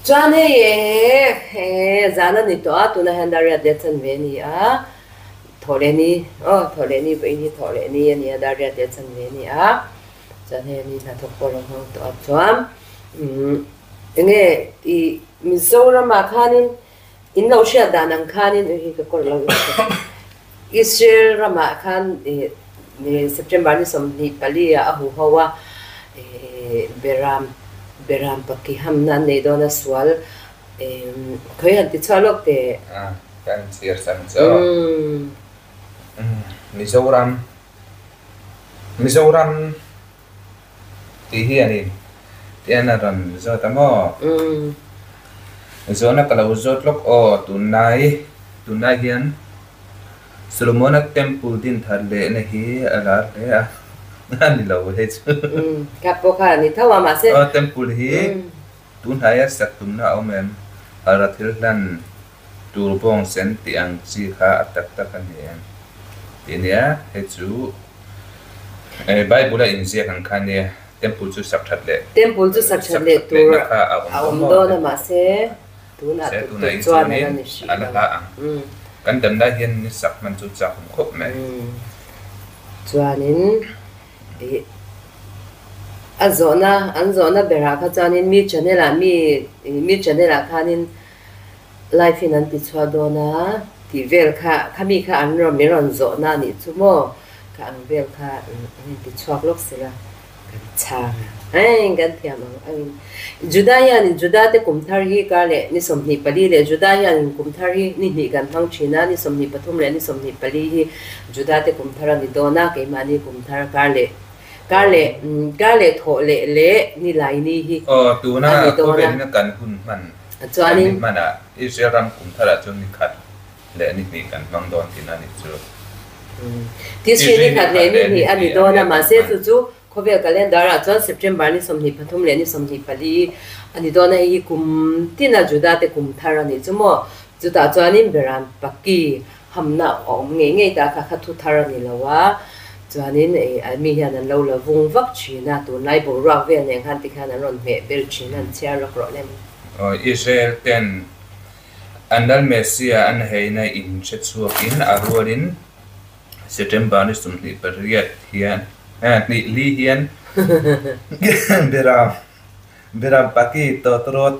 Chuan he zana ni to a tuna handaria dechen ve ni a thole ni be ni thole ni ani daria dechen ve ni a chuan he ni na thok por hong to a chuan nge I Mizoram a khanin in lo sha danang khanin hi ka kor lo Israel rama khan ni September ni som ni palia a hu hawa beram paki hamna nei dona swal khoi han ti chalok te kan sir san so Mizoram ti hi ani ti ana ran zo tamo zo na kala uzot lok o tunai hian Solomon temple din tharle na hi ala le a ani lo he chu kapo kha ni thawa ma se temple hi tunai a sak tumna omen ara thilhan turbong sen ti ang chi kha atak tak ani tinia he chu Bible in zia kan khania temple chu sak thatle tur aum do na ma se tuna chuan na ni shi ala la kan dam da hian ni sak man chu chak khop me chuanin anzona bera kha chuanin mi channel khanin life in an ti chwa do na ti vel kha khami kha an ro mi ron zo na ni chumo ka ang vel kha ni ti chwak lok sira kan chang gan thiam ang juda te kumthar hi ka le ni somni pali le juda yan kumthar hi ni kan hang china ni somni pathum le ni somni pali hi juda te kumthar ni dona ke mani kumthar ka le tho le ni lai ni hi tu na ko ben na kan hun man chuani mana Israel kumthara chun ni khat le ni kan mang don tin ani chu ti si ni khat le ni ani dona ma se chu Kovel calendar a chuan September ni somni pathum le ni somni pali ani dona hi kum tina juda te kum thara ni chumo chuta chuanin beram paki hamna om nge ta kha thu thara ni lawa chuanin mi hian an lo la vung vak china tu nai bo ra ve ne khan ti khan an ron me bel china chia ro ro lem Israel ten andal mesia an heina in chechuak in aruarin September ni somni pariat hian ni li hian beram paki totrot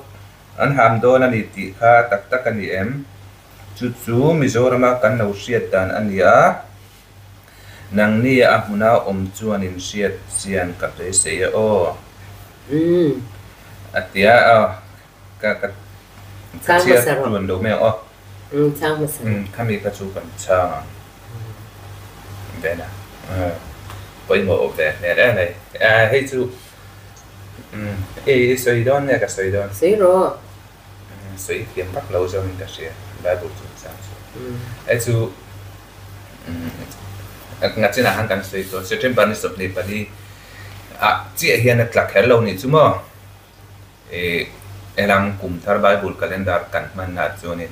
an ham don ani ti kha tak ani em chu Mizoram kan no siat dan ania nang ni a huna chuan in siat sian ka te se o atia ka siat tuan do me o chang ma sa khami ka chu kan cha bena Poi mo về nè đấy này hay chú soi đón nè cả soi đón soi kiếm bắt lâu rồi mình đã sẽ Bible chú sáng chú ngắt trên là hàng căn soi to September ni sập này đi chị hiện là clark hello ni chú mo làm cùng thar Bible calendar kan man na chú ni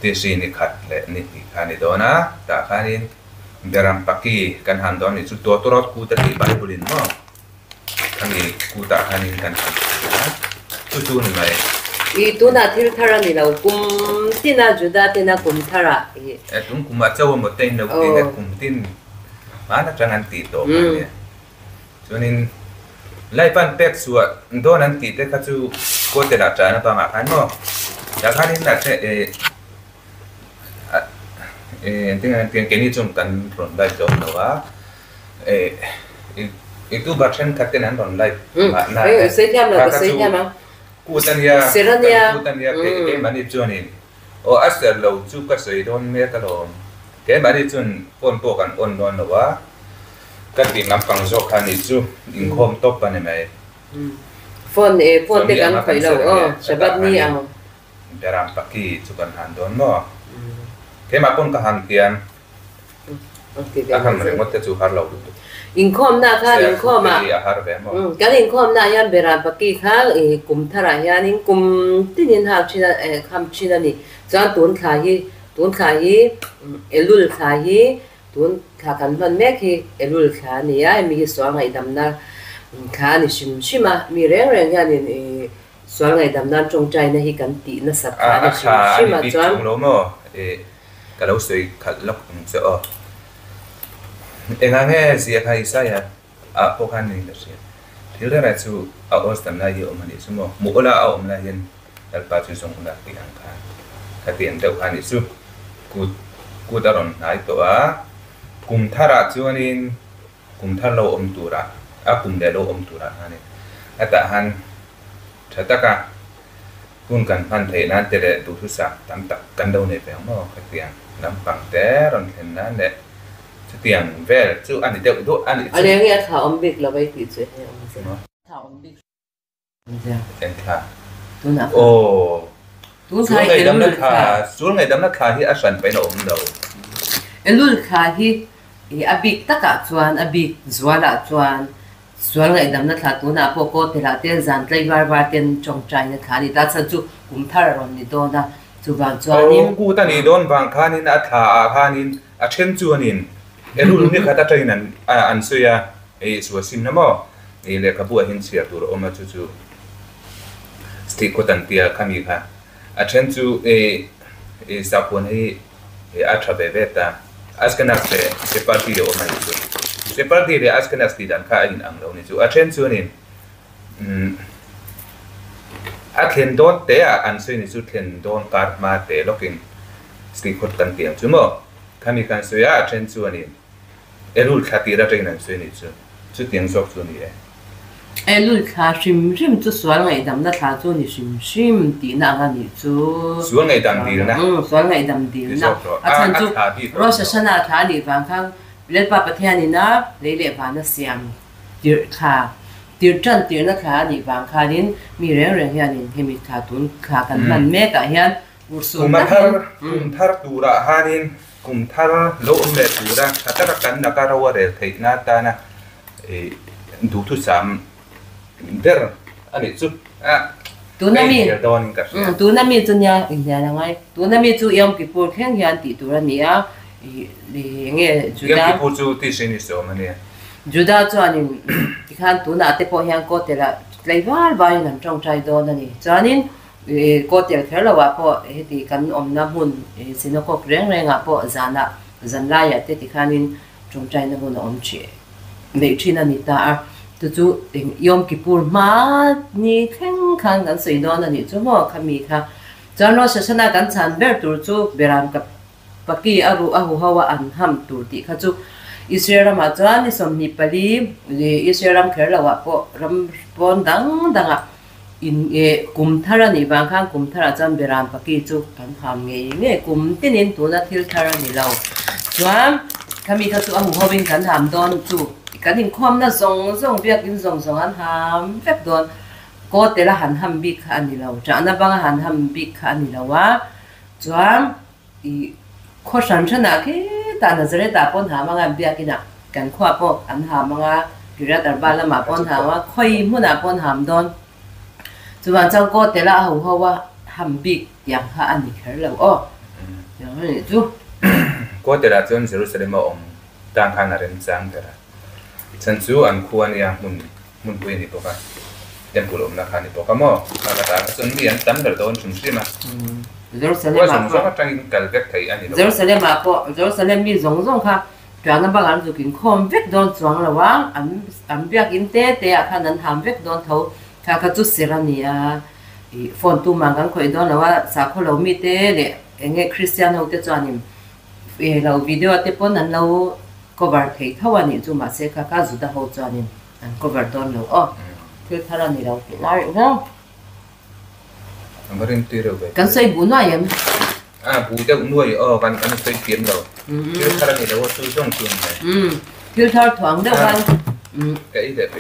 tisi ni khát lệ ni khani đó na ta khani beram paki kan handon itu totorot ku ta Bible in mo kami ku ta hanin kan tu ni mai itu na thil thara ni lo kum tina juda tina kum thara tum kum ma chaw mo ten no tin kum tin mana changan ti to ne chunin lai pan pek suwa don an ti te ka chu ko te da cha na pa ma khan mo ya khanin na che tiếng cái này chúng ta run lại cho nó á itu bahkan kata nan run lại nah saya nyam lah kutania cái mani chuanin o asal lo chu ka sei don me ka lo cái mani chun pon po kan on don lo wa ka ti nam pang zo khan ni chu in khom top pa ne mai phone te kan khoi lo sabat ni ang daram paki chu kan han don mo cái mà con cả hàng tiền, các hàng này mất tiêu har lâu được. Income na kha income mà, cái income na yan beram paki kha kum thara yan income tinin ha china kham china ni, chuan tun khai elul khai tun kha kan man mek hi elul kha ni ya mi hi so ngai dam na kha ni shim shima mi reng yan ni sual ngai dam nan trong trai na hi kan ti na sat kha na shi ma bi chuan chung lo mo ka lo soi khat lok se o enga nge sia khai sa ya a po khan ni da sia thil ra chu a os tam na yo mani su mo mu ola a om la yen dal pa chu song la ti ang kha ka tien deuh khan ni su ku daron nai to a kum thara chuanin kum thar lo om tura a kum de lo om tura ani ata han thataka kun kan phan thei nan te de tu thu sa tam tak kan do ne pe mo ka tiang lam pang te ron then nan de chu tiang ve chu ani deuh do ani anh em nghe thảo ông biết là vậy thì chuyện này ông sẽ thảo ông biết en tha tôi nãy o tôi xuống thấy ngày cái đâm lúa đất khà xuống ngày đâm đất khà hi a san pe no om do cái lúa khá hi abik tất cả chuan abik zuala chuan sual ngai dam na thla tu na po ko te la ten zan tlai var ten chong trai na thani ta cha chu kum thar ron ni do na chu wang chuan o ku ta ni don wang khanin a tha a khanin a then chuanin erul ni khata trainan an suya e su sim na mo e le kabu hin sia tur o ma chu stick ko tan tia khami kha a then chu e sa pon hi e a tha be beta askanak se party o ma chu se party de askanak ti dan kha in ang lo ni chu a then chuanin a thlen don te a an sui ni chu thlen don kar ma te lokin stick ko tan tiang chu mo khami kan suya a then chuanin erul khati ra train an sui ni chu tiang sok chu ni e lúa khá sim chu sual ngai dam na thla chu ni sim ti na nga ni chu sual ngai dam dir na sual ngai dam dir na a chan chu rosh hashana tha ni wang khang let pa pathian ni na le le ba na siam tir kha tir chan tir na kha ni wang kha din mi reng hian in hemi kha tun kha kan man me ka hian ursu na kum thar tura hanin kum thar lo om le tura kata kan na ka rawa re thei na ta na e du thu sam der ani chu tu na mi don ka tu na mi chu nya nya la ngai tu na mi chu yom ki pur khen hian ti tu ra ni a li nge juda yom ki pur chu ti sin ni so mani juda chu anin ti khan tu na te po hian ko te la tlai var nan trong trai do na ni chanin ko tel kher la wa po he ti kan om na hun sinokok reng a po zana zanla ya te ti khanin trong trai na hun om chi me thina ni ta tu chu yom kipur ma ni khen khan kan sei don ani chu mo khami kha chano sasana kan chan ber tur chu beram ka paki aru hawa an ham tur ti kha chu Israel ma chuan ni som ni pali le Israel kher lawa po ram pon danga in kum thara ni bang khang kum thara chan beram paki chu kan ham nge kum tinin tu na thil thara ni lo chuan khami kha chu hawin kan ham don chu kan hin khom na zong biak in zong an ham vek don ko te la han ham bi kha ani lo cha na bang han ham bi kha ani lo wa chuan I kho san chana ke ta na zare ta pon ha manga biak ina kan khwa po an ha manga kira dar bala ma pon ha wa khoi mu na pon ham don chuan chang ko te la hawa ham bi yang ha ani khar lo o yang ni chu ko te la chon Jerusalem om tang khan na ren chang te la chan chu an khuan ya mun pui ni poka temple om na khani poka mo ka ta chon mi an tam dar don chung si ma Jerusalem ma ko tang kal vek thai ani Jerusalem mi zong kha twa na bang an zu kin khom vek don chuang la wa an biak in te a khan an ham vek don tho kha chu serania I phone tu mang kan khoi don la wa sa kho lo mi te le enge Christian ho te chanim lo video te pon an lo cover thei thawani chu ma se kha ka zu da ho chanin an cover don lo o thil thara ni lo lai no amarin ti ro be kan sei bu na yam bu de nuôi kan sei tiam lo thil thara ni lo chu song chun ne thil thar thoang da wan cái de pe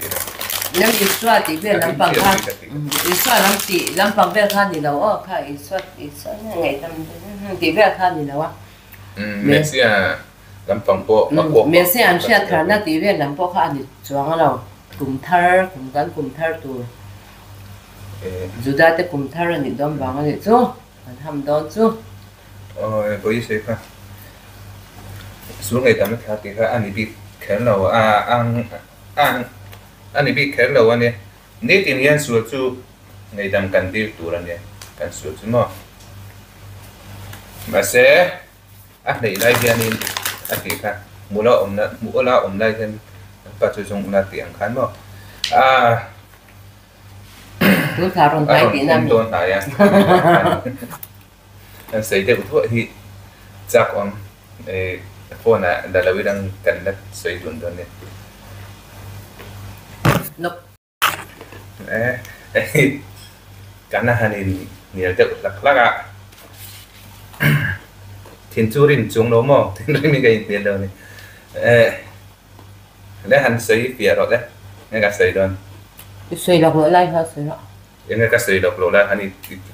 nam Israel ti ve lam pang kha Israel lam pang ve kha ni lo o kha Israel ngai tam ti ve kha ni lo wa Mesia lampang po Mesia an sia thar na ti ve lam po kha ni chuang lo kum thar tu juda te kum thar ni dom bang ani chu an ham don chu boi se kha xuống ngày tắm khá thì khá anh bị khéo lâu anh bị khéo lâu anh nét tiền yên sửa chu ngày đam cần tiêu tụ ra nè cần sửa chứ mà sẽ này đây thì anh kỹ khác mua lao ổn đây thì và sử dụng là tiếng khán mà tôi thảo rồng tay kỹ năng tôi thấy anh xây được thôi thì chắc ông phone là đã là đang cần đất xây dựng rồi nè cái này hani nhiều được lắc ạ thiên chú rin chúng nó mà thiên rin mình cái tiền đâu này để hắn xây phía rồi đấy nghe cả xây đơn xây lọc lỗ lại hả xây lọc nghe cả xây lọc lỗ lại hani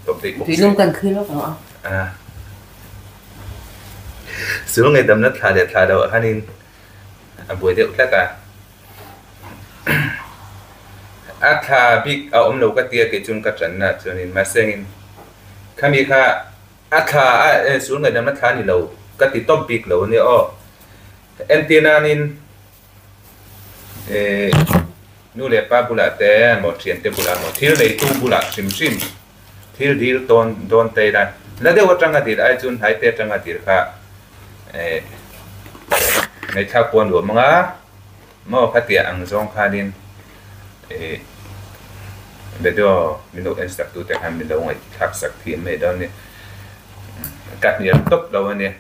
tổng thể thì luôn cần khi lọc đó xuống ngày tầm nó thả đầu hani buổi điệu khác cả thà biết ông lâu cái tia cái chung cái trận là cho nên mà xem kami kha thà xuống ngày tầm nó thả ni lâu cái tí topic lâu này antenna nín nu le pa bula te một chuyện te bula một thiếu này tu bula sim thiếu đi don te đây là điều trang cái ai chun hai te trang cái kha ngày thao quan của mga mà phát triển ăn rong kha nín bây giờ mình đâu instructor te ham mình đâu ngay khắc sắc thiên mấy đó nè cắt nhiều tốc đâu nè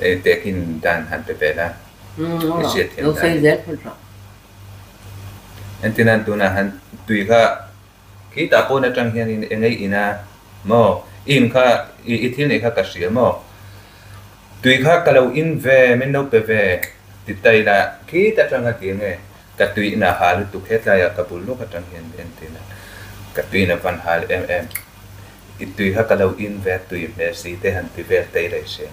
tekin dan han pepela đâu xây dễ hơn rồi antinan tu na han tui kha khi ta po na trang hian in ngai ina mo in kha i thil ne kha ka sia mo tui kha ka lo in ve men no pe ve ti tai la khi ta trang ha ti nge ka tui na hal tu khet la ya ka bul lo ka trang hian antina ka tui na van hal i tui kha ka lo in ve tui me si te han ti ve te le se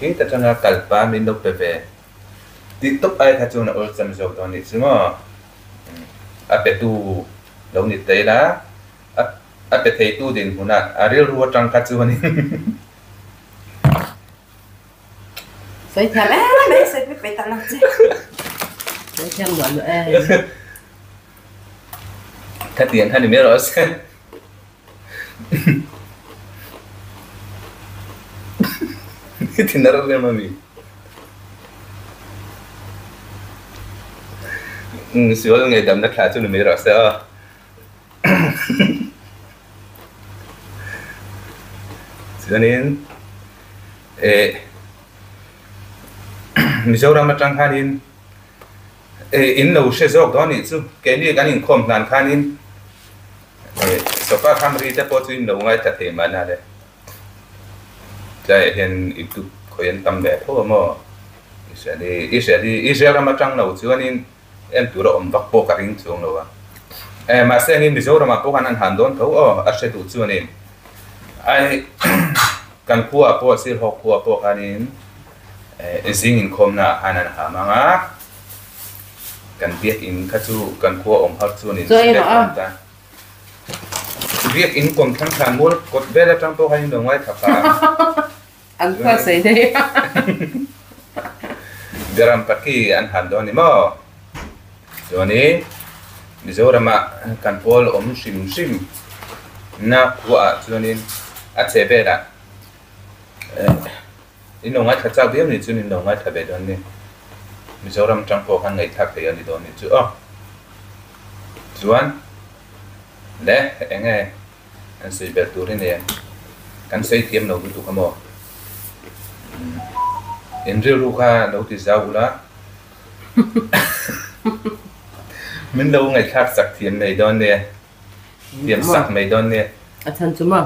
khi ta trang kalpa min no pe ve ti top ai tha chu na ol sam zo don ni chimo ape tu lo ni te la ape thei tu din huna aril ru trang ka chu ni xây tham mấy xây phải ta làm gì xây tham gọi là cái tiền hay là mấy rồi thì nó rất mà mình sửa ngày đầm nó khá cho nên mấy rồi sao cho nên mình ra mà trang khai in in lâu sẽ dọc đó nhỉ chứ cái này cái này không làm khai in sau khi tham ri tới in lâu ngay thật thì mà nè đấy cái hiện itu koyen tam bè thôi mà Israel mà trang lâu chứ anh em tụi nó vắt bộ cả những chuyện lâu à mà xem in Israel mà bộ anh hành đón thấu sẽ tụi chứ anh ai kan kuwa po sil ho kuwa po kanin zing in khom na hanan ha manga kan biak in khachu kan kuwa om har chu nin ta biak in kom thang khan mul kot bela tang po kanin no ngai thapa ăn khoa sei đấy deram paki an han do ni mo joni Mizoram kan pol om sim na kuwa chu nin a chebe da in nông nghiệp thật ra biết thì chứ in nông nghiệp thật về đó nè mình sau đó trong phố hàng ngày thật thì anh đi đó nè chứ chuan đấy anh nghe anh xây bể tủ đây nè anh xây thêm nấu tủ không in riêu luka nấu thì sao đó mình đâu ngày khác sạc thêm này đó nè thêm sạc này đó nè thân chú mà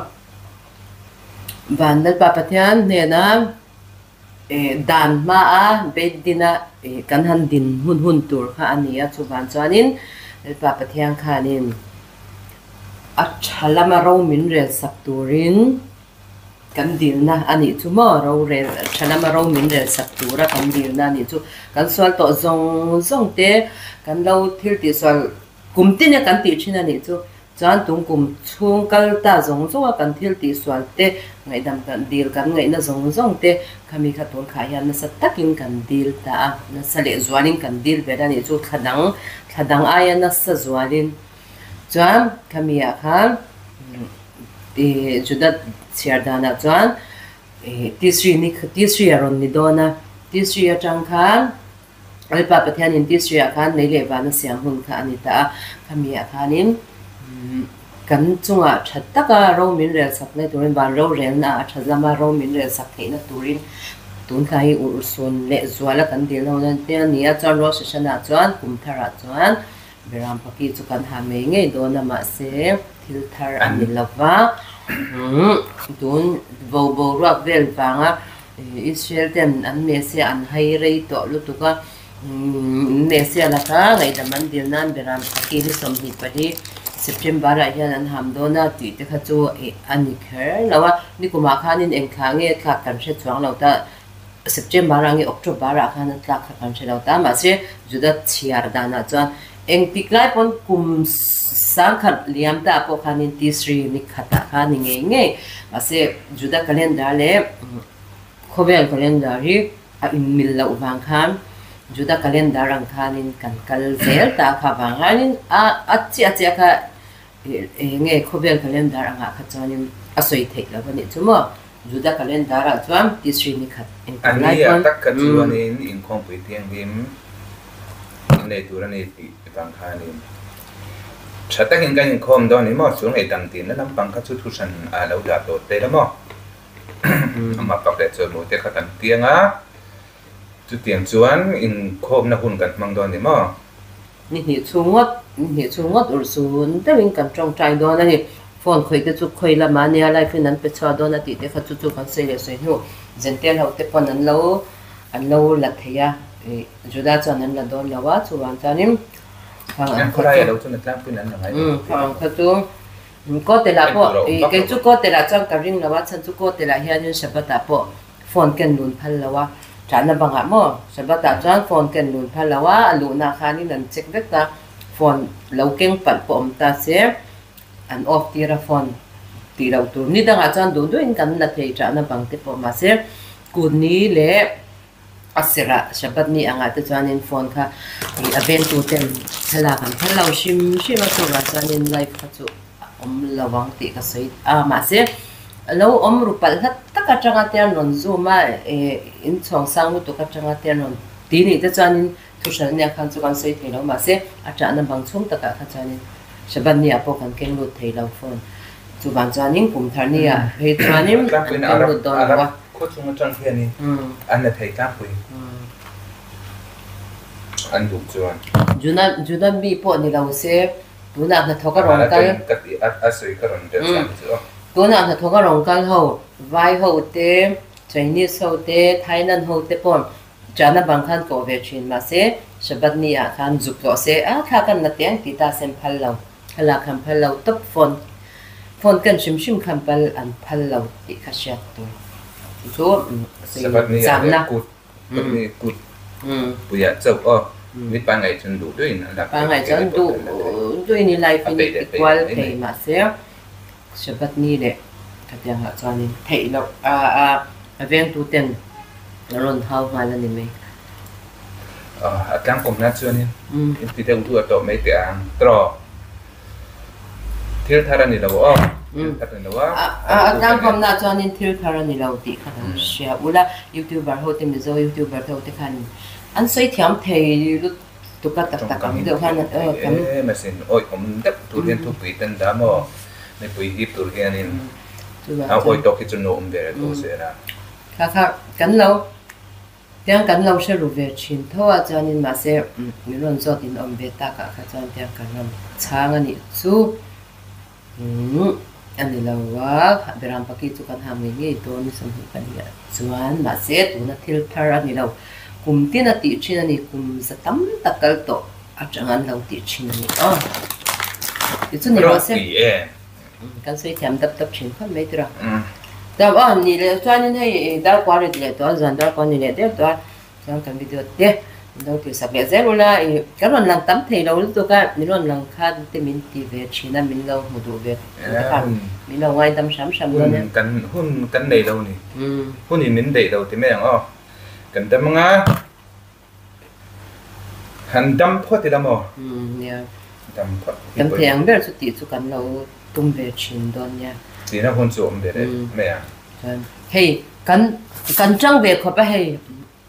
van dal papatyan ne na dan ma a bedina kan han din hun tur kha ania chu van chuanin papatyan khanin a thalama ro min rel sak turin kan dil na ani chu mo ro rel thalama ro min rel sak tura kan dil na ni chu kan swal to zong te kan lo thil ti swal kumti ne kan ti china ni chu chuan tungkum chung kal ta zong zonga kan thil ti swal te ngai dam kan dil kan ngai na zong te khami kha ton kha hian na sat takin kan dil ta na sale zuanin kan dil beda ni chu thadang aya na sa zualin chuan khami a khan judat chiardana chuan tisri aron ni dona tisri atang khan alpa pathian in tisri a khan nei lewa na siam hun kha anita khami a khanin kan chunga thattaka ro min rel sakne turin ban ro rel na thazama ro min rel sakne na turin tun khai ursun le zwala kan dil no nan te ania chan ro sesana chuan kumthara chuan beram paki chu kan ha me nge do na ma se thil thar ani lawa tun bo ro vel wanga Israel ten an me se an hai rei to lutuka me se la ka ngai da man dil nan beram paki ni som hi pari September ra hian an ham do na ti te kha chu ani kher lawa ni kuma khanin eng khange kha kan se chuang lo ta September ra nge October ra khan tla kha kan se lo ta ma se juda chiar dana chuan eng tiklai pon kum sang khat liam ta po khanin tisri ni khata khani nge ma se juda calendar le khovel calendar hi a in mil lo wang khan juda calendar ang khanin kan kal zel ta kha wanganin a chi kha nge khovel calendar anga kha chanin asoi thei la bani chumo juda calendar a chuan tisri ni khat en ani ya tak kha chuanin in khom pui tiang dim nei turani ti bang khanin chata hin kan khom do ni mo chung ei tam tin na lam pang kha chu thusan a lo da to te la mo ama pak le chu mo te kha tan tianga chu tiang chuan in khom na hun kan mang do ni mo ni chungot ursun te win kan trong trai do na ni phone khoi te chu khoi la ma nia life nan pe cha do na ti te kha chu kan sei le sei hu zentel ho te pon an lo la theya juda chan an la don lawa chu wan chanim ang khora lo chu na tlang pin an ngai phang kha chu ko te la po ke chu ko te la chang ka ring lawa chan chu ko te la hian in sabata po phone ken lun phal lawa chana banga mo sabata chan phone ken lun phal lawa alu na khani nan check vek ta phone lo keng pal po om ta se an off tira phone tira tur ni danga chan do in kan na thei chana bang te po ma se kun ni le asira sabat ni anga te chuanin phone kha event tu tem thala kan thalau shim ma chu ra chuanin live kha chu lawang ti ka sei ma se lo rupal hat taka changa te non zuma in chong sang tu ka changa te non ti ni te chuanin thushal ne khan chu kan sei thelo ma se achana bang chung taka kha chuanin sabat ni apo kan ken lu thelo phone chu ban chuanin kum thar ni a he chuanin kan lu don wa ko chung chang hian ni an na thei ta pui an du chuan juna bi po ni lo se tuna na thoka rong kal ka ti a soi ka ron de sang chu tuna na thoka rong kal ho vai ho te Chinese ho te Thailand ho te pon chana bang khan ko ve chin ma se sabat ni a khan juk to se a kha kan na tiang ti ta sem phal lo hala kham phal lo top phone kan shim kham pal an phal lo ti kha sha to so sabat ni a kut ni kut puya chau o mi pa ngai chun du doin la pa ngai chun du ni life ni equal te ma se sabat ni le ka tiang ha chuan thei lo a veng tu ten ron hau ma la ni me a tlang kom na chuan in ti te u to me te ang tro thil thara ni lo o thar ni lo wa tlang kom na chuan in thil thara ni lo ti kha share ula youtuber ho te mi zo youtuber ho te khan an soi thiam thei lu tu ka tak kam de khan kam ma sin oi kom dap tu len tu pi tan da mo ne pui hip tur hian in a oi to ki chu no um de to se na kha kan lo tiang kan lo she ru ve chin thowa chanin ma se mi ron zo tin om ve ta ka kha chan tiang kan ram chang ani chu ani lo wa beram paki chu kan ha me nge to ni sam hi kan ya chuan ma se tu na thil thar ani lo kum tin a ti chin ani kum zatam takal to a changan lo ti chin ani ti chu ni ro se kan sei thiam tap chin khan me tira da ni le chuan ni hei dar kwa le to zan dar kwa ni le de to chang kan video te đâu kiểu sắp biệt dễ luôn là cái lần làm tắm thì đâu lúc tôi cả mình lần làm khăn thì mình thì về chỉ là mình lâu một độ về mình lâu ngoài tắm sắm sắm luôn nhé cắn đầy đâu nè thì mình đầy đâu thì mấy thằng cần tắm ngã hành đâm phốt thì đâm mò đâm phốt đâm thì anh biết chút tí chút cần lâu tung về chín đòn nha thì nó hôn xuống để đấy mấy à hey cần trăng về khó phải hay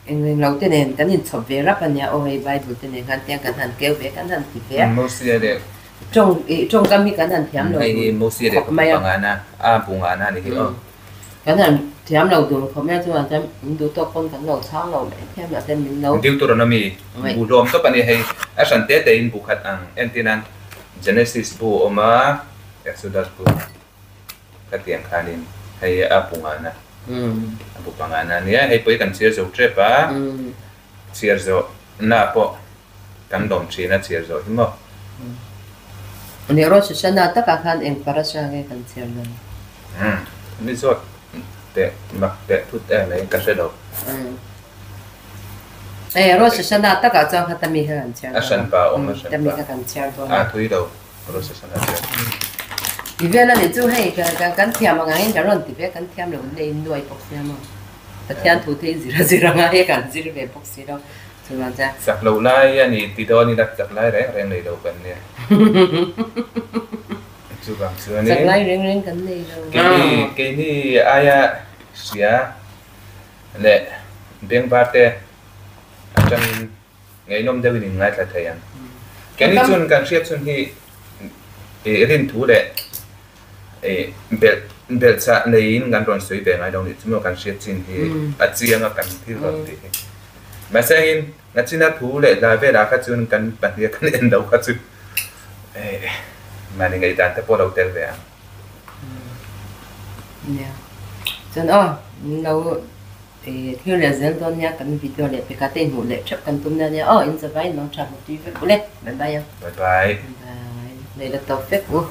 anh lâu thế này cần nhìn chụp về rap anh nhà ôi bài bút thế này cần tiếng cần hành kêu về cần hành thì về mua xe để trong cái mi cần hành thiam lâu hay mua xe để bằng anh bùng anh này hiểu không cần hành thiam lâu đường không biết chứ mà xem đủ to con cần lâu sáng lâu để thêm là thêm mình lâu điều tôi nói mi bù rôm tó bạn hay asan tết để in bù khát ang entinan Genesis bù oma Exodus bù cái tiếng khanin hay bùng anh bù bằng anh này hay bây cần chia dấu trep chia dấu na po cần đồng chí na chia dấu hiểu không nếu rồi sẽ na tất cả khan em para sang cái cần chia luôn lý do để mặc để thút này cái sẽ đâu rồi sẽ na tất cả trong khát mi khan chia asan pa oma asan pa khan chia rồi thui đâu rồi sẽ na chia thì về là để chú hay cái thiam mà ngay cái rồi thì về cái thiam là vấn đề nuôi bốc xí mà cái thiam thu thế gì ra ngay cái gì về bốc xí đâu chứ mà cha sạc lâu lai anh thì đó anh đặt sạc lai đấy rồi này đâu cần nè chú bằng xưa nè sạc lai riêng cần này đâu cái này ai à xía lệ tiếng bát thế chân ngày nôm đây mình ngay là thầy anh cái này chun cần xếp chun thì riêng thú đấy bel sa nei ngan ron soi be ngai dong ni chumo kan shit chin hi a chianga kan thil ron ti ma sangin na china thu le la ve la kha chun kan pan hi kan en do kha chu ma ni ngai tan te po lo tel ve a nha chân lâu theo là dân đó nha kan video le pe ka ten hu le chap kan tum na nha in sa vai nong chap một tí ve bule bye bye bye bye đây là tàu phép của